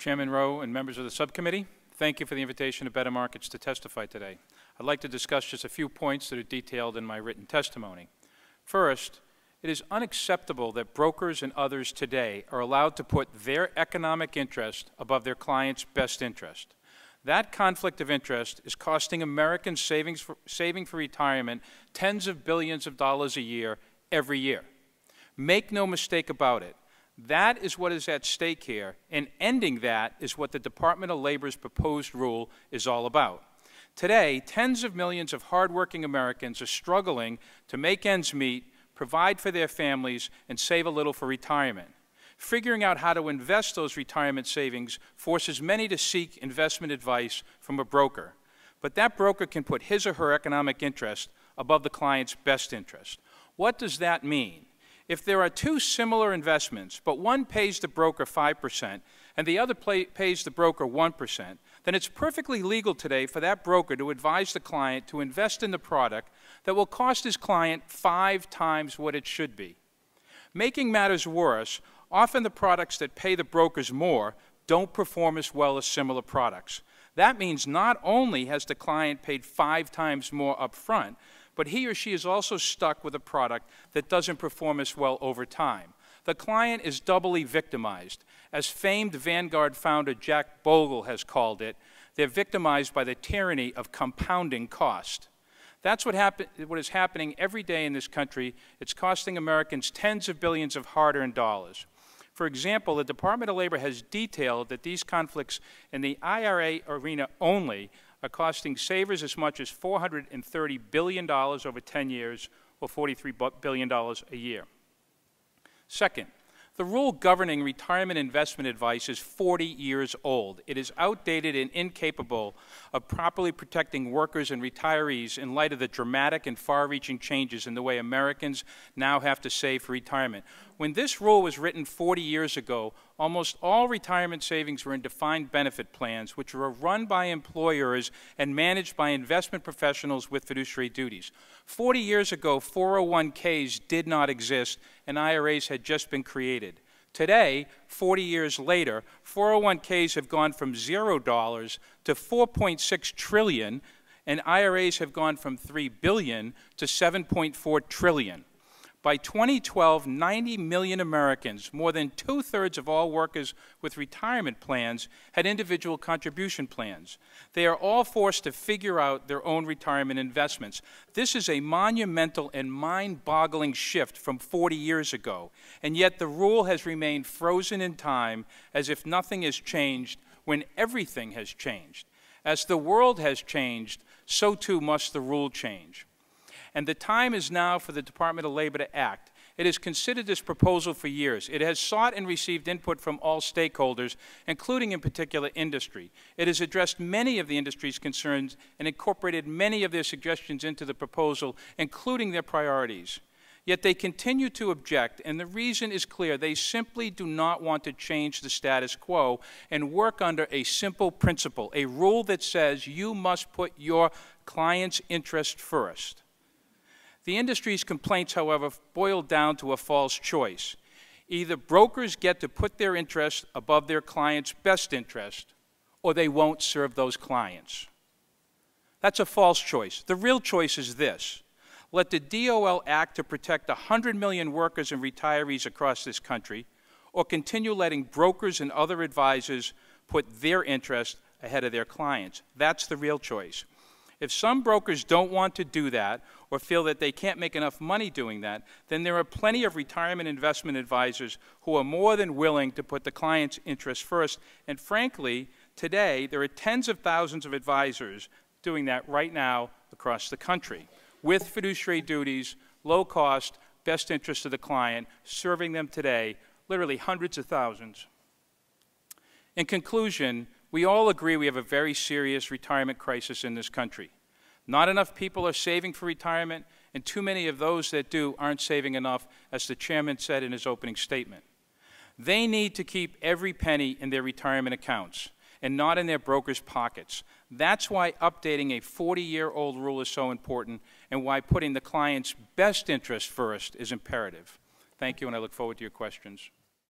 Chairman Rowe and members of the subcommittee, thank you for the invitation to Better Markets to testify today. I'd like to discuss just a few points that are detailed in my written testimony. First, it is unacceptable that brokers and others today are allowed to put their economic interest above their clients' best interest. That conflict of interest is costing Americans saving for retirement tens of billions of dollars a year, every year. Make no mistake about it. That is what is at stake here, and ending that is what the Department of Labor's proposed rule is all about. Today, tens of millions of hardworking Americans are struggling to make ends meet, provide for their families, and save a little for retirement. Figuring out how to invest those retirement savings forces many to seek investment advice from a broker. But that broker can put his or her economic interest above the client's best interest. What does that mean? If there are two similar investments, but one pays the broker 5% and the other pays the broker 1%, then it's perfectly legal today for that broker to advise the client to invest in the product that will cost his client 5 times what it should be. Making matters worse, often the products that pay the brokers more don't perform as well as similar products. That means not only has the client paid 5 times more up front, but he or she is also stuck with a product that doesn't perform as well over time. The client is doubly victimized. As famed Vanguard founder Jack Bogle has called it, they're victimized by the tyranny of compounding cost. That's what is happening every day in this country. It's costing Americans tens of billions of hard-earned dollars. For example, the Department of Labor has detailed that these conflicts in the IRA arena only are costing savers as much as $430 billion over 10 years, or $43 billion a year. Second, the rule governing retirement investment advice is 40 years old. It is outdated and incapable of properly protecting workers and retirees in light of the dramatic and far-reaching changes in the way Americans now have to save for retirement. When this rule was written 40 years ago, almost all retirement savings were in defined benefit plans, which were run by employers and managed by investment professionals with fiduciary duties. 40 years ago, 401ks did not exist, and IRAs had just been created. Today, 40 years later, 401ks have gone from $0 to $4.6 trillion, and IRAs have gone from $3 billion to $7.4 trillion. By 2012, 90 million Americans, more than 2/3 of all workers with retirement plans, had individual contribution plans. They are all forced to figure out their own retirement investments. This is a monumental and mind-boggling shift from 40 years ago, and yet the rule has remained frozen in time as if nothing has changed when everything has changed. As the world has changed, so too must the rule change. And the time is now for the Department of Labor to act. It has considered this proposal for years. It has sought and received input from all stakeholders, including in particular industry. It has addressed many of the industry's concerns and incorporated many of their suggestions into the proposal, including their priorities. Yet they continue to object, and the reason is clear. They simply do not want to change the status quo and work under a simple principle, a rule that says you must put your client's interest first. The industry's complaints, however, boil down to a false choice. Either brokers get to put their interest above their client's best interest, or they won't serve those clients. That's a false choice. The real choice is this. Let the DOL act to protect 100 million workers and retirees across this country, or continue letting brokers and other advisors put their interest ahead of their clients. That's the real choice. If some brokers don't want to do that or feel that they can't make enough money doing that, then there are plenty of retirement investment advisors who are more than willing to put the client's interest first. And frankly, today there are tens of thousands of advisors doing that right now across the country with fiduciary duties, low cost, best interest of the client, serving them today, literally hundreds of thousands. In conclusion, we all agree we have a very serious retirement crisis in this country. Not enough people are saving for retirement, and too many of those that do aren't saving enough, as the chairman said in his opening statement. They need to keep every penny in their retirement accounts and not in their brokers' pockets. That's why updating a 40-year-old rule is so important, and why putting the client's best interest first is imperative. Thank you, and I look forward to your questions.